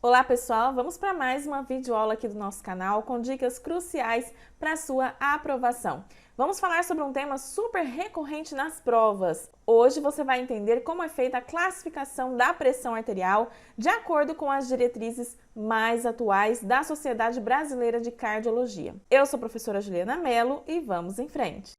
Olá pessoal, vamos para mais uma videoaula aqui do nosso canal com dicas cruciais para a sua aprovação. Vamos falar sobre um tema super recorrente nas provas. Hoje você vai entender como é feita a classificação da pressão arterial de acordo com as diretrizes mais atuais da Sociedade Brasileira de Cardiologia. Eu sou a professora Juliana Mello e vamos em frente!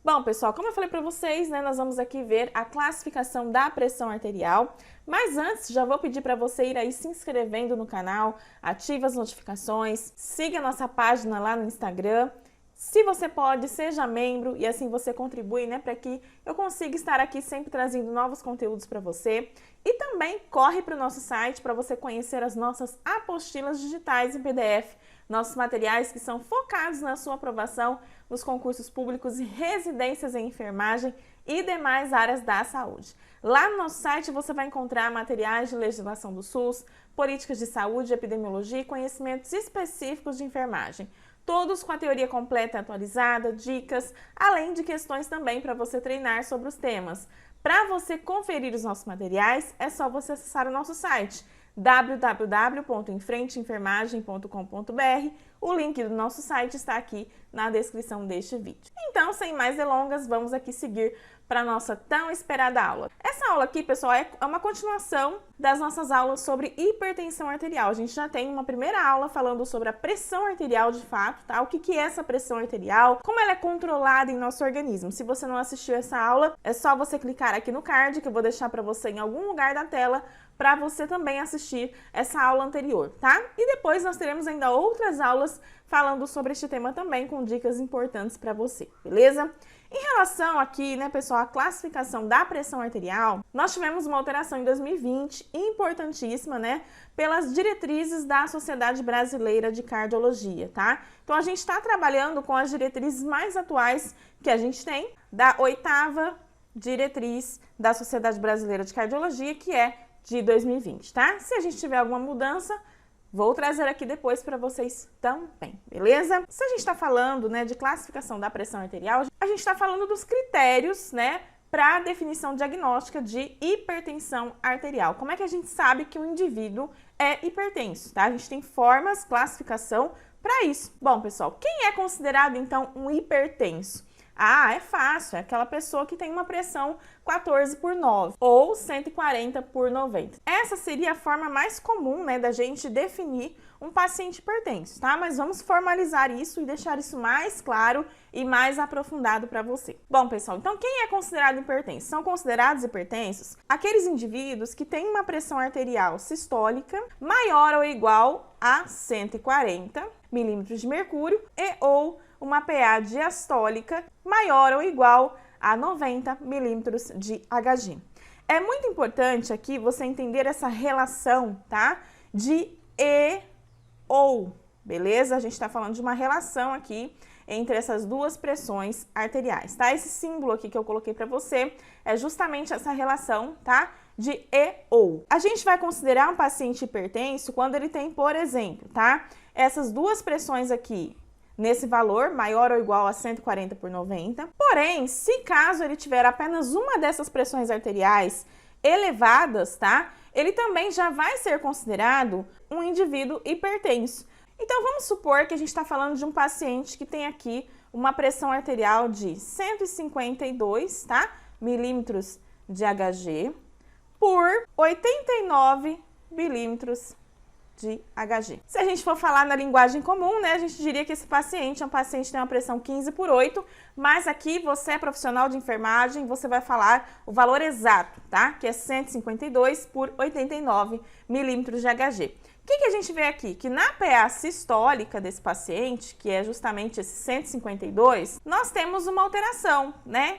Bom, pessoal, como eu falei para vocês, nós vamos aqui ver a classificação da pressão arterial. Mas antes, já vou pedir para você ir aí se inscrevendo no canal, ative as notificações, siga a nossa página lá no Instagram. Se você pode, seja membro e assim você contribui, para que eu consiga estar aqui sempre trazendo novos conteúdos para você. E também corre para o nosso site para você conhecer as nossas apostilas digitais em PDF, nossos materiais que são focados na sua aprovação nos concursos públicos e residências em enfermagem e demais áreas da saúde. Lá no nosso site você vai encontrar materiais de legislação do SUS, políticas de saúde, epidemiologia e conhecimentos específicos de enfermagem. Todos com a teoria completa e atualizada, dicas, além de questões também para você treinar sobre os temas. Para você conferir os nossos materiais, é só você acessar o nosso site www.enfrenteenfermagem.com.br. O link do nosso site está aqui na descrição deste vídeo. Então, sem mais delongas, vamos aqui seguir para a nossa tão esperada aula. Essa aula aqui, pessoal, é uma continuação das nossas aulas sobre hipertensão arterial. A gente já tem uma primeira aula falando sobre a pressão arterial de fato, tá? O que é essa pressão arterial, como ela é controlada em nosso organismo. Se você não assistiu essa aula, é só você clicar aqui no card, que eu vou deixar para você em algum lugar da tela, para você também assistir essa aula anterior, tá? E depois nós teremos ainda outras aulas falando sobre este tema também, com dicas importantes para você, beleza? Em relação aqui, pessoal, à classificação da pressão arterial, nós tivemos uma alteração em 2020, importantíssima, pelas diretrizes da Sociedade Brasileira de Cardiologia, tá? Então, a gente está trabalhando com as diretrizes mais atuais que a gente tem, da 8ª diretriz da Sociedade Brasileira de Cardiologia, que é de 2020, tá? Se a gente tiver alguma mudança, vou trazer aqui depois para vocês também, beleza? Se a gente está falando, de classificação da pressão arterial, a gente está falando dos critérios, para a definição diagnóstica de hipertensão arterial. Como é que a gente sabe que o indivíduo é hipertenso, tá? A gente tem formas, classificação para isso. Bom, pessoal, quem é considerado, então, um hipertenso? Ah, é fácil, é aquela pessoa que tem uma pressão 14/9 ou 140/90. Essa seria a forma mais comum, da gente definir um paciente hipertenso, tá? Mas vamos formalizar isso e deixar isso mais claro e mais aprofundado para você. Bom, pessoal, então quem é considerado hipertenso? São considerados hipertensos aqueles indivíduos que têm uma pressão arterial sistólica maior ou igual a 140 milímetros de mercúrio e ou uma PA diastólica maior ou igual a 90 milímetros de Hg. É muito importante aqui você entender essa relação, tá? De e ou, beleza? A gente está falando de uma relação aqui entre essas duas pressões arteriais, tá? Esse símbolo aqui que eu coloquei para você é justamente essa relação, tá? De e ou. A gente vai considerar um paciente hipertenso quando ele tem, por exemplo, tá? Essas duas pressões aqui, nesse valor, maior ou igual a 140/90. Porém, se caso ele tiver apenas uma dessas pressões arteriais elevadas, tá? Ele também já vai ser considerado um indivíduo hipertenso. Então, vamos supor que a gente está falando de um paciente que tem aqui uma pressão arterial de 152, tá? Milímetros de Hg por 89 milímetros de Hg. Se a gente for falar na linguagem comum, a gente diria que esse paciente é um paciente que tem uma pressão 15/8, mas aqui você é profissional de enfermagem, você vai falar o valor exato, tá? Que é 152/89 milímetros de Hg. O que a gente vê aqui? Que na PA sistólica desse paciente, que é justamente esse 152, nós temos uma alteração,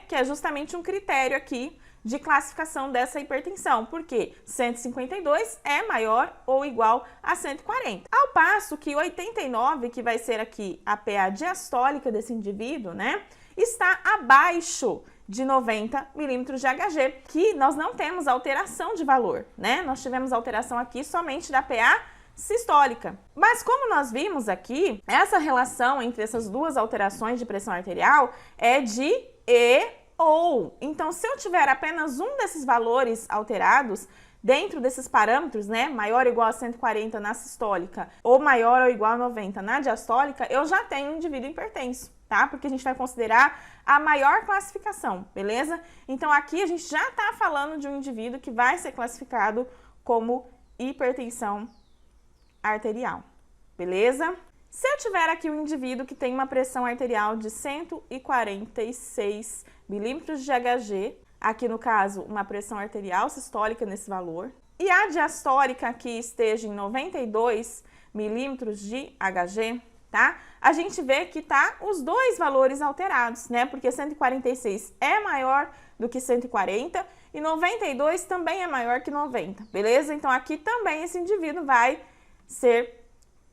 que é justamente um critério aqui de classificação dessa hipertensão, porque 152 é maior ou igual a 140. Ao passo que 89, que vai ser aqui a PA diastólica desse indivíduo, está abaixo de 90 milímetros de Hg, que nós não temos alteração de valor, Nós tivemos alteração aqui somente da PA sistólica. Mas como nós vimos aqui, essa relação entre essas duas alterações de pressão arterial é de E ou, então, se eu tiver apenas um desses valores alterados, dentro desses parâmetros, né, maior ou igual a 140 na sistólica ou maior ou igual a 90 na diastólica, eu já tenho um indivíduo hipertenso, tá? Porque a gente vai considerar a maior classificação, beleza? Então, aqui a gente já tá falando de um indivíduo que vai ser classificado como hipertensão arterial, beleza? Se eu tiver aqui um indivíduo que tem uma pressão arterial de 146 milímetros de Hg, aqui no caso uma pressão arterial sistólica nesse valor, e a diastólica aqui esteja em 92 milímetros de Hg, tá? A gente vê que tá os dois valores alterados, né? Porque 146 é maior do que 140 e 92 também é maior que 90, beleza? Então aqui também esse indivíduo vai ser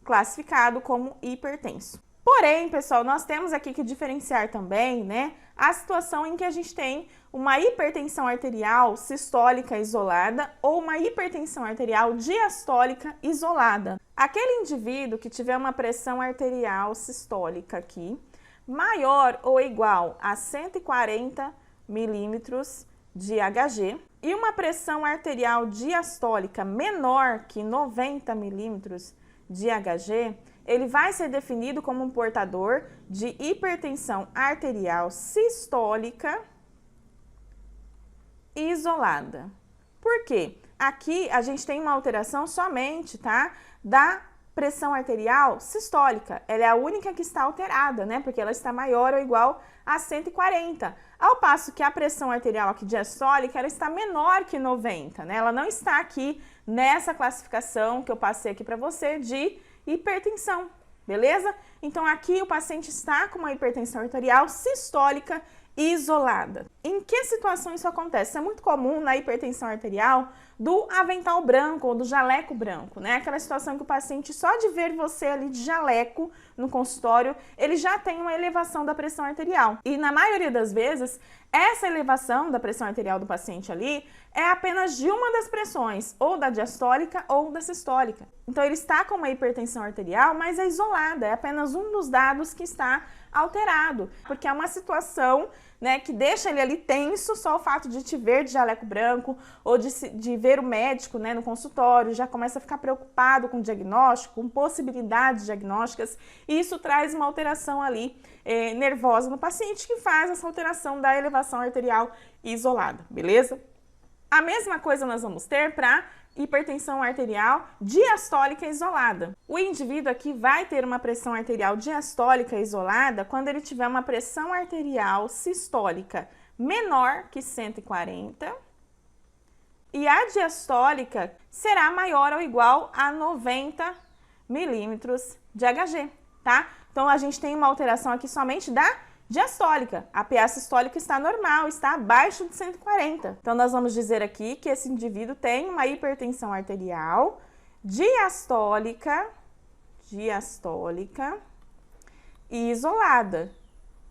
classificado como hipertenso. Porém, pessoal, nós temos aqui que diferenciar também, né, a situação em que a gente tem uma hipertensão arterial sistólica isolada ou uma hipertensão arterial diastólica isolada. Aquele indivíduo que tiver uma pressão arterial sistólica aqui maior ou igual a 140 milímetros de Hg e uma pressão arterial diastólica menor que 90 milímetros de Hg, ele vai ser definido como um portador de hipertensão arterial sistólica isolada. Por quê? Aqui a gente tem uma alteração somente, tá, da pressão arterial sistólica. Ela é a única que está alterada, né, porque ela está maior ou igual a 140. Ao passo que a pressão arterial aqui diastólica, ela está menor que 90, né? Ela não está aqui nessa classificação que eu passei aqui para você de hipertensão, beleza? Então aqui o paciente está com uma hipertensão arterial sistólica isolada. Em que situação isso acontece? Isso é muito comum na hipertensão arterial do avental branco ou do jaleco branco, né? Aquela situação que o paciente, só de ver você ali de jaleco no consultório, ele já tem uma elevação da pressão arterial. E na maioria das vezes, essa elevação da pressão arterial do paciente ali é apenas de uma das pressões, ou da diastólica ou da sistólica. Então ele está com uma hipertensão arterial, mas é isolada, é apenas um dos dados que está alterado, porque é uma situação, né, que deixa ele ali tenso, só o fato de te ver de jaleco branco ou de ver o médico, né, no consultório, já começa a ficar preocupado com o diagnóstico, com possibilidades diagnósticas, e isso traz uma alteração ali nervosa no paciente que faz essa alteração da elevação arterial isolada, beleza? A mesma coisa nós vamos ter para hipertensão arterial diastólica isolada. O indivíduo aqui vai ter uma pressão arterial diastólica isolada quando ele tiver uma pressão arterial sistólica menor que 140 e a diastólica será maior ou igual a 90 milímetros de Hg, tá? Então a gente tem uma alteração aqui somente da diastólica. A PA sistólica está normal, está abaixo de 140. Então, nós vamos dizer aqui que esse indivíduo tem uma hipertensão arterial diastólica e isolada,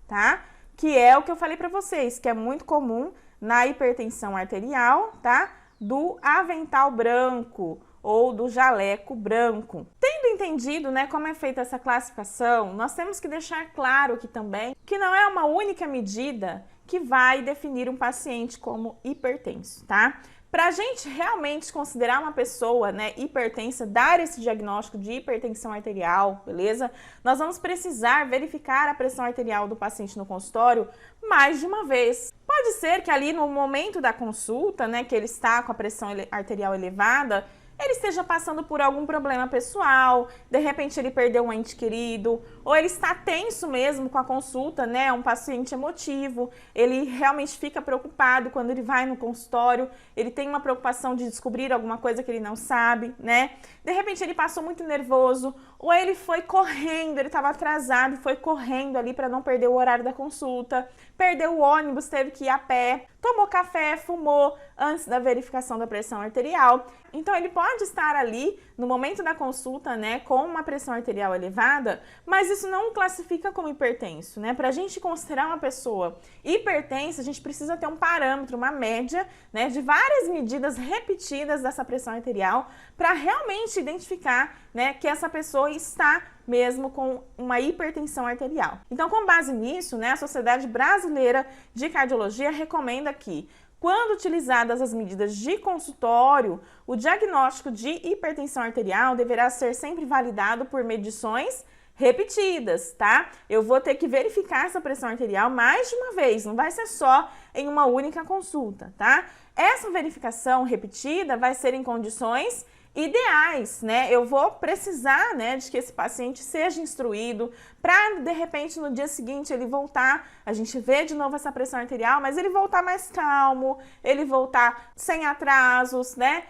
tá? Que é o que eu falei para vocês, que é muito comum na hipertensão arterial, tá? Do avental branco ou do jaleco branco. Tendo entendido, né, como é feita essa classificação, nós temos que deixar claro aqui também que não é uma única medida que vai definir um paciente como hipertenso, tá? Para a gente realmente considerar uma pessoa, né, hipertensa, dar esse diagnóstico de hipertensão arterial, beleza? Nós vamos precisar verificar a pressão arterial do paciente no consultório mais de uma vez. Pode ser que ali no momento da consulta, né, que ele está com a pressão arterial elevada, ele esteja passando por algum problema pessoal, de repente ele perdeu um ente querido, ou ele está tenso mesmo com a consulta, né? Um paciente emotivo, ele realmente fica preocupado quando ele vai no consultório, ele tem uma preocupação de descobrir alguma coisa que ele não sabe, né? De repente ele passou muito nervoso, ou ele foi correndo, ele estava atrasado e foi correndo ali para não perder o horário da consulta, perdeu o ônibus, teve que ir a pé, tomou café, fumou antes da verificação da pressão arterial. Então ele pode pode estar ali no momento da consulta, né, com uma pressão arterial elevada, mas isso não classifica como hipertenso, né? Para a gente considerar uma pessoa hipertensa, a gente precisa ter um parâmetro, uma média, né, de várias medidas repetidas dessa pressão arterial para realmente identificar, né, que essa pessoa está mesmo com uma hipertensão arterial. Então, com base nisso, né, a Sociedade Brasileira de Cardiologia recomenda que, quando utilizadas as medidas de consultório, o diagnóstico de hipertensão arterial deverá ser sempre validado por medições repetidas, tá? Eu vou ter que verificar essa pressão arterial mais de uma vez, não vai ser só em uma única consulta, tá? Essa verificação repetida vai ser em condições ideais, né? Eu vou precisar, né, de que esse paciente seja instruído para, de repente, no dia seguinte ele voltar, a gente vê de novo essa pressão arterial, mas ele voltar mais calmo, ele voltar sem atrasos, né?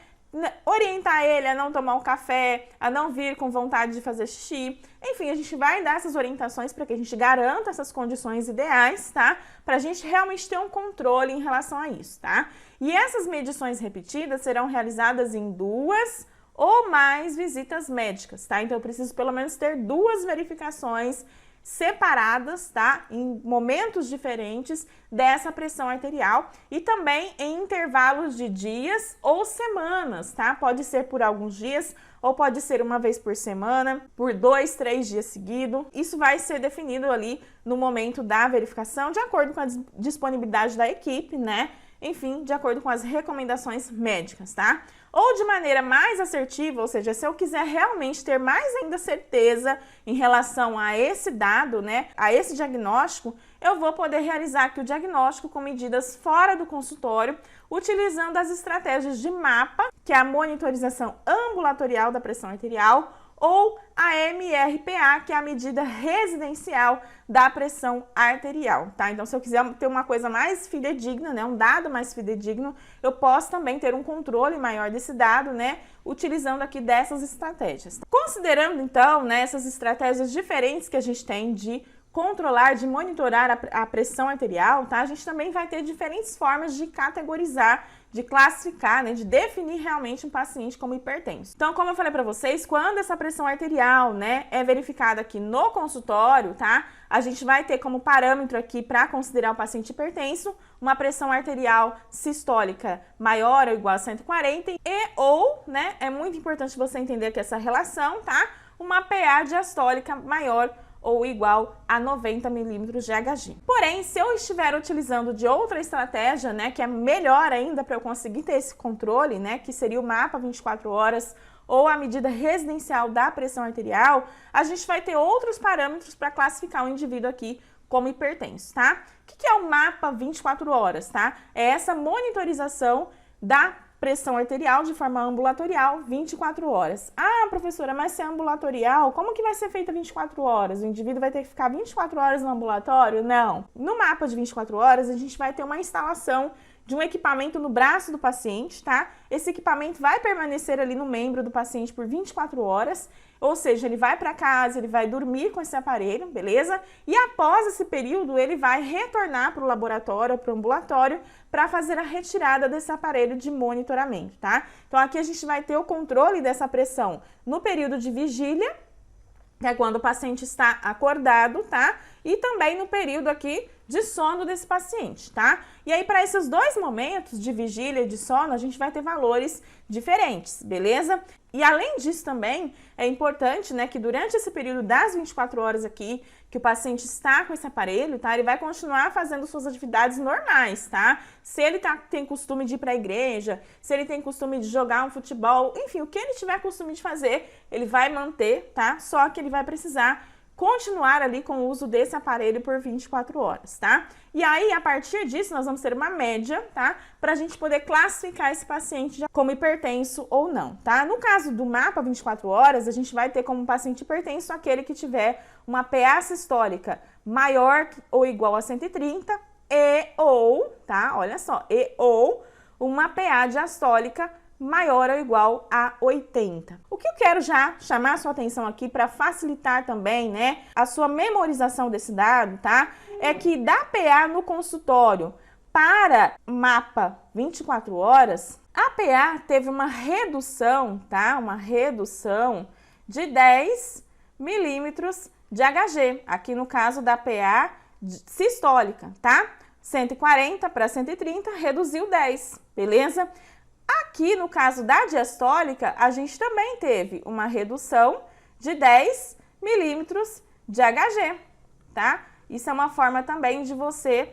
Orientar ele a não tomar um café, a não vir com vontade de fazer xixi. Enfim, a gente vai dar essas orientações para que a gente garanta essas condições ideais, tá? Para a gente realmente ter um controle em relação a isso, tá? E essas medições repetidas serão realizadas em 2 ou mais visitas médicas, tá? Então, eu preciso pelo menos ter 2 verificações separadas, tá? Em momentos diferentes dessa pressão arterial e também em intervalos de dias ou semanas, tá? Pode ser por alguns dias ou pode ser uma vez por semana, por 2, 3 dias seguidos. Isso vai ser definido ali no momento da verificação, de acordo com a disponibilidade da equipe, né? Enfim, de acordo com as recomendações médicas, tá? Ou de maneira mais assertiva, ou seja, se eu quiser realmente ter mais ainda certeza em relação a esse dado, né, a esse diagnóstico, eu vou poder realizar aqui o diagnóstico com medidas fora do consultório, utilizando as estratégias de MAPA, que é a monitorização ambulatorial da pressão arterial, ou a MRPA, que é a medida residencial da pressão arterial, tá? Então, se eu quiser ter uma coisa mais fidedigna, né, um dado mais fidedigno, eu posso também ter um controle maior desse dado, né, utilizando aqui dessas estratégias. Considerando, então, né, essas estratégias diferentes que a gente tem de controlar, de monitorar a pressão arterial, tá? A gente também vai ter diferentes formas de categorizar, de classificar, né, de definir realmente um paciente como hipertenso. Então, como eu falei para vocês, quando essa pressão arterial, né, é verificada aqui no consultório, tá? A gente vai ter como parâmetro aqui para considerar o paciente hipertenso uma pressão arterial sistólica maior ou igual a 140 ou, né, é muito importante você entender aqui essa relação, tá? Uma PA diastólica maior ou igual a 90 milímetros de Hg. Porém, se eu estiver utilizando de outra estratégia, né, que é melhor ainda para eu conseguir ter esse controle, né, que seria o MAPA 24 horas ou a medida residencial da pressão arterial, a gente vai ter outros parâmetros para classificar o indivíduo aqui como hipertenso, tá? O que é o MAPA 24 horas, tá? É essa monitorização da pressão arterial de forma ambulatorial 24 horas. Ah, professora, mas se é ambulatorial, como que vai ser feita 24 horas? O indivíduo vai ter que ficar 24 horas no ambulatório? Não. No mapa de 24 horas, a gente vai ter uma instalação de um equipamento no braço do paciente, tá? Esse equipamento vai permanecer ali no membro do paciente por 24 horas, ou seja, ele vai para casa, ele vai dormir com esse aparelho, beleza? E após esse período, ele vai retornar para o laboratório, para o ambulatório, para fazer a retirada desse aparelho de monitoramento, tá? Então, aqui a gente vai ter o controle dessa pressão no período de vigília, que é quando o paciente está acordado, tá? E também no período aqui de sono desse paciente, tá? E aí, para esses 2 momentos de vigília e de sono, a gente vai ter valores diferentes, beleza? E além disso também, é importante, né, que durante esse período das 24 horas aqui, que o paciente está com esse aparelho, tá? Ele vai continuar fazendo suas atividades normais, tá? Se ele tem costume de ir para a igreja, se ele tem costume de jogar um futebol, enfim, o que ele tiver costume de fazer, ele vai manter, tá? Só que ele vai precisar continuar ali com o uso desse aparelho por 24 horas, tá? E aí, a partir disso, nós vamos ter uma média, tá? Pra gente poder classificar esse paciente como hipertenso ou não, tá? No caso do mapa 24 horas, a gente vai ter como paciente hipertenso aquele que tiver uma PA sistólica maior ou igual a 130 ou, tá? Olha só, ou uma PA diastólica maior ou igual a 80. O que eu quero já chamar a sua atenção aqui para facilitar também, né, a sua memorização desse dado, tá? É que da PA no consultório para mapa 24 horas, a PA teve uma redução, tá? Uma redução de 10 milímetros de HG, aqui no caso da PA sistólica, tá? 140 para 130, reduziu 10, beleza? Aqui no caso da diastólica, a gente também teve uma redução de 10 milímetros de HG, tá? Isso é uma forma também de você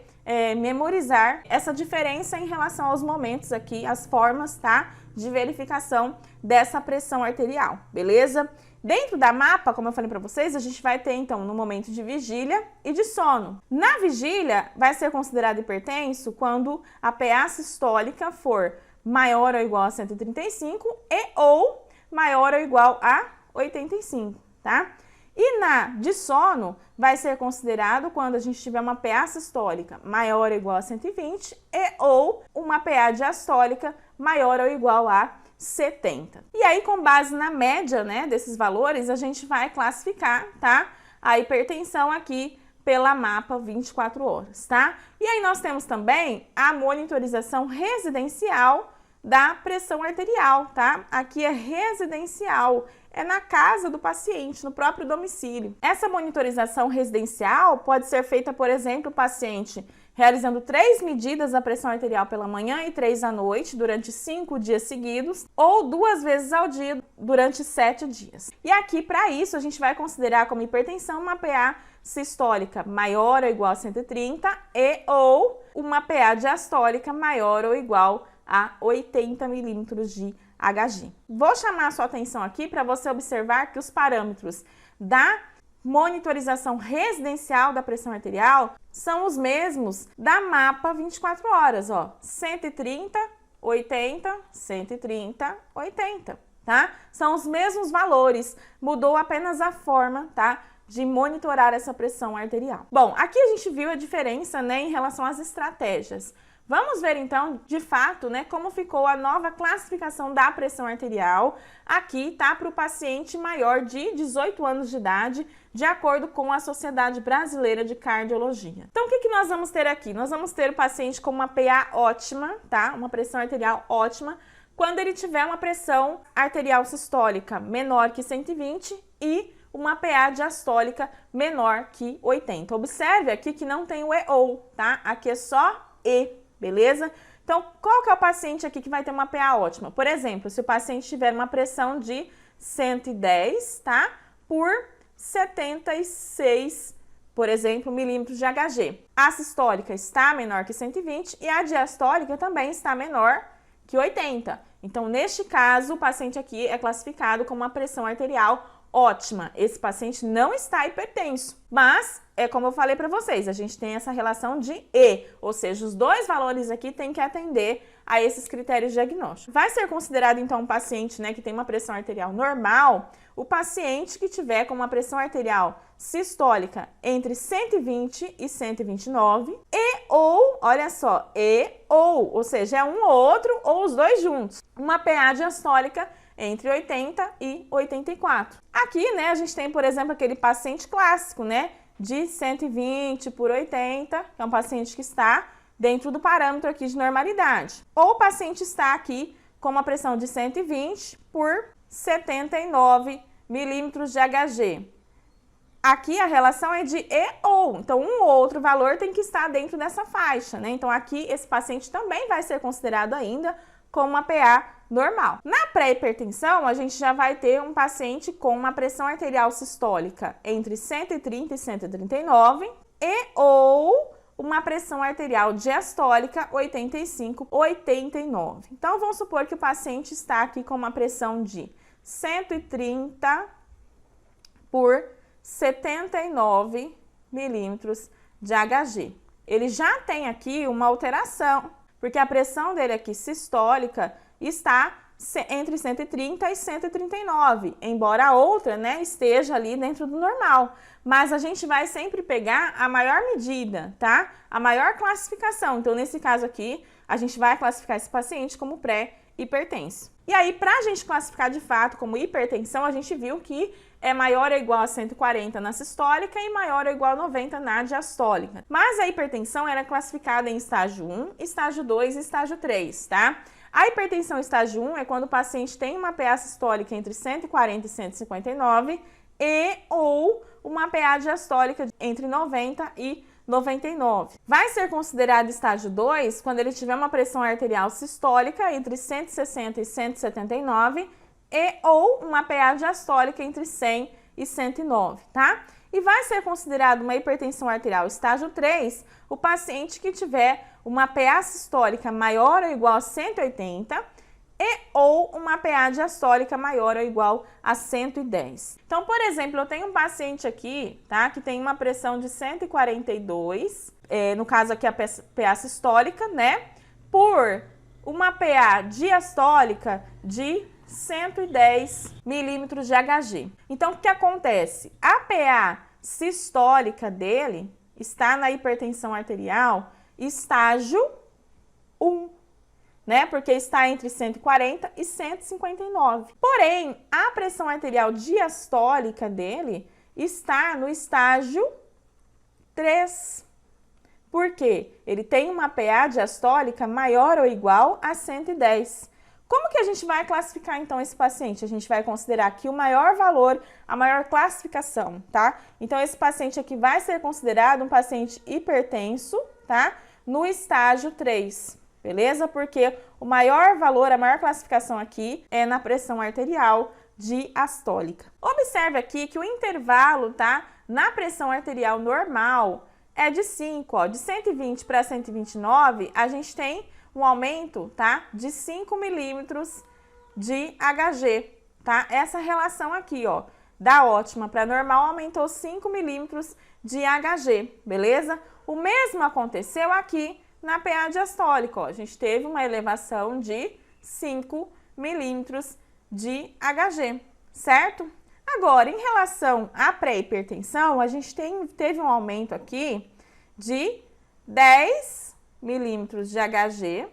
memorizar essa diferença em relação aos momentos aqui, as formas, tá? De verificação dessa pressão arterial, beleza? Dentro da mapa, como eu falei para vocês, a gente vai ter, então, no momento de vigília e de sono. Na vigília, vai ser considerado hipertenso quando a PA sistólica for maior ou igual a 135 e ou maior ou igual a 85, tá? E na de sono, vai ser considerado quando a gente tiver uma PA sistólica maior ou igual a 120 e ou uma PA diastólica maior ou igual a 70. E aí, com base na média, né, desses valores, a gente vai classificar, tá, a hipertensão aqui pela mapa 24 horas, tá? E aí nós temos também a monitorização residencial da pressão arterial, tá? Aqui é residencial, é na casa do paciente, no próprio domicílio. Essa monitorização residencial pode ser feita, por exemplo, o paciente realizando 3 medidas da pressão arterial pela manhã e 3 à noite durante 5 dias seguidos ou 2 vezes ao dia durante 7 dias. E aqui, para isso, a gente vai considerar como hipertensão uma PA sistólica maior ou igual a 130 e ou uma PA diastólica maior ou igual a 80 milímetros de HG. Vou chamar a sua atenção aqui para você observar que os parâmetros da monitorização residencial da pressão arterial são os mesmos da mapa 24 horas, ó, 130, 80, 130, 80, tá? São os mesmos valores, mudou apenas a forma, tá, de monitorar essa pressão arterial. Bom, aqui a gente viu a diferença, né, em relação às estratégias. Vamos ver então, de fato, né, como ficou a nova classificação da pressão arterial aqui, tá, para o paciente maior de 18 anos de idade, de acordo com a Sociedade Brasileira de Cardiologia. Então, o que nós vamos ter aqui? Nós vamos ter o paciente com uma PA ótima, tá, uma pressão arterial ótima, quando ele tiver uma pressão arterial sistólica menor que 120 e uma PA diastólica menor que 80. Observe aqui que não tem o EO, tá? Aqui é só E. Beleza? Então, qual que é o paciente aqui que vai ter uma PA ótima? Por exemplo, se o paciente tiver uma pressão de 110, tá? Por 76, por exemplo, milímetros de HG. A sistólica está menor que 120 e a diastólica também está menor que 80. Então, neste caso, o paciente aqui é classificado como uma pressão arterial ótima. Esse paciente não está hipertenso, mas é como eu falei para vocês, a gente tem essa relação de E, ou seja, os dois valores aqui têm que atender a esses critérios diagnósticos. Vai ser considerado então um paciente, né, que tem uma pressão arterial normal, o paciente que tiver com uma pressão arterial sistólica entre 120 e 129 e ou, olha só, ou seja, é um ou outro ou os dois juntos. Uma PA diastólica entre 80 e 84. Aqui, né, a gente tem, por exemplo, aquele paciente clássico, né, de 120 por 80, que é um paciente que está dentro do parâmetro aqui de normalidade. Ou o paciente está aqui com uma pressão de 120 por 79 milímetros de HG. Aqui a relação é de E ou, então um ou outro valor tem que estar dentro dessa faixa, né? Então aqui esse paciente também vai ser considerado ainda como uma PA normal. Na pré-hipertensão, a gente já vai ter um paciente com uma pressão arterial sistólica entre 130 e 139 e ou uma pressão arterial diastólica 85, 89. Então, vamos supor que o paciente está aqui com uma pressão de 130 por 79 milímetros de HG. Ele já tem aqui uma alteração, porque a pressão dele aqui sistólica está entre 130 e 139, embora a outra, né, esteja ali dentro do normal. Mas a gente vai sempre pegar a maior medida, tá? A maior classificação. Então, nesse caso aqui, a gente vai classificar esse paciente como pré-hipertenso. E aí, para a gente classificar de fato como hipertensão, a gente viu que é maior ou igual a 140 na sistólica e maior ou igual a 90 na diastólica. Mas a hipertensão era classificada em estágio 1, estágio 2 e estágio 3, tá? A hipertensão estágio 1 é quando o paciente tem uma PA sistólica entre 140 e 159 e ou uma PA diastólica entre 90 e 99. Vai ser considerado estágio 2 quando ele tiver uma pressão arterial sistólica entre 160 e 179 e ou uma PA diastólica entre 100 e 109, tá? E vai ser considerado uma hipertensão arterial estágio 3 o paciente que tiver uma PA sistólica maior ou igual a 180 e ou uma PA diastólica maior ou igual a 110. Então, por exemplo, eu tenho um paciente aqui, tá, que tem uma pressão de 142, no caso aqui a PA sistólica, né, por uma PA diastólica de 110 milímetros de Hg. Então, o que acontece? A PA sistólica dele está na hipertensão arterial estágio 1, né? Porque está entre 140 e 159. Porém, a pressão arterial diastólica dele está no estágio 3. Por quê? Ele tem uma PA diastólica maior ou igual a 110. Como que a gente vai classificar, então, esse paciente? A gente vai considerar aqui o maior valor, a maior classificação, tá? Então, esse paciente aqui vai ser considerado um paciente hipertenso, tá? No estágio 3, beleza? Porque o maior valor, a maior classificação aqui é na pressão arterial diastólica. Observe aqui que o intervalo, tá? Na pressão arterial normal é de 5, ó. De 120 para 129, a gente tem um aumento, tá, de 5 milímetros de Hg, tá? Essa relação aqui, ó, da ótima para normal aumentou 5 milímetros de Hg, beleza? O mesmo aconteceu aqui na PA diastólica, ó. A gente teve uma elevação de 5 milímetros de Hg, certo? Agora, em relação à pré-hipertensão, a gente teve um aumento aqui de 10 milímetros de Hg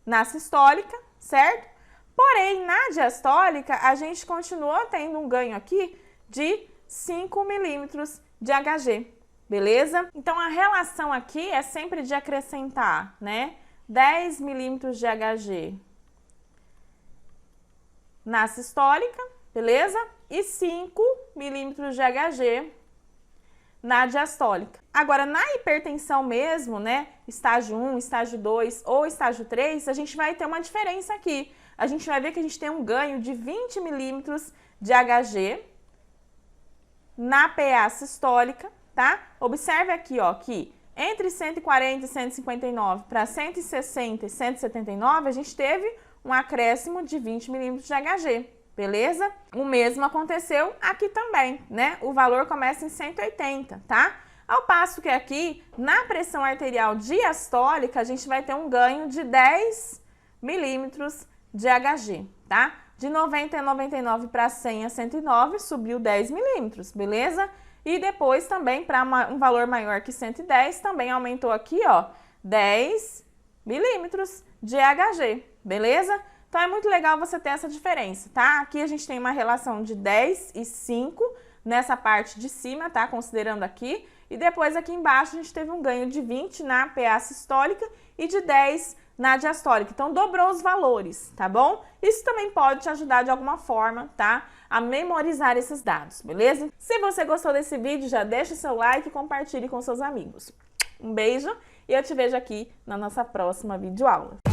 na sistólica, certo? Porém, na diastólica, a gente continua tendo um ganho aqui de 5 milímetros de Hg, beleza? Então, a relação aqui é sempre de acrescentar, né? 10 milímetros de Hg na sistólica, beleza? E 5 milímetros de Hg na diastólica. Agora, na hipertensão mesmo, né, estágio 1, estágio 2 ou estágio 3, a gente vai ter uma diferença aqui. A gente vai ver que a gente tem um ganho de 20 milímetros de Hg na PA sistólica, tá? Observe aqui, ó, que entre 140 e 159 para 160 e 179, a gente teve um acréscimo de 20 milímetros de Hg. Beleza? O mesmo aconteceu aqui também, né? O valor começa em 180, tá? Ao passo que aqui, na pressão arterial diastólica, a gente vai ter um ganho de 10 milímetros de Hg, tá? De 90 a 99 para 100 a 109, subiu 10 milímetros, beleza? E depois também, para um valor maior que 110, também aumentou aqui, ó, 10 milímetros de Hg, beleza? Então, é muito legal você ter essa diferença, tá? Aqui a gente tem uma relação de 10 e 5 nessa parte de cima, tá? Considerando aqui. E depois aqui embaixo a gente teve um ganho de 20 na PA sistólica e de 10 na diastólica. Então, dobrou os valores, tá bom? Isso também pode te ajudar de alguma forma, tá? A memorizar esses dados, beleza? Se você gostou desse vídeo, já deixa o seu like e compartilhe com seus amigos. Um beijo e eu te vejo aqui na nossa próxima videoaula.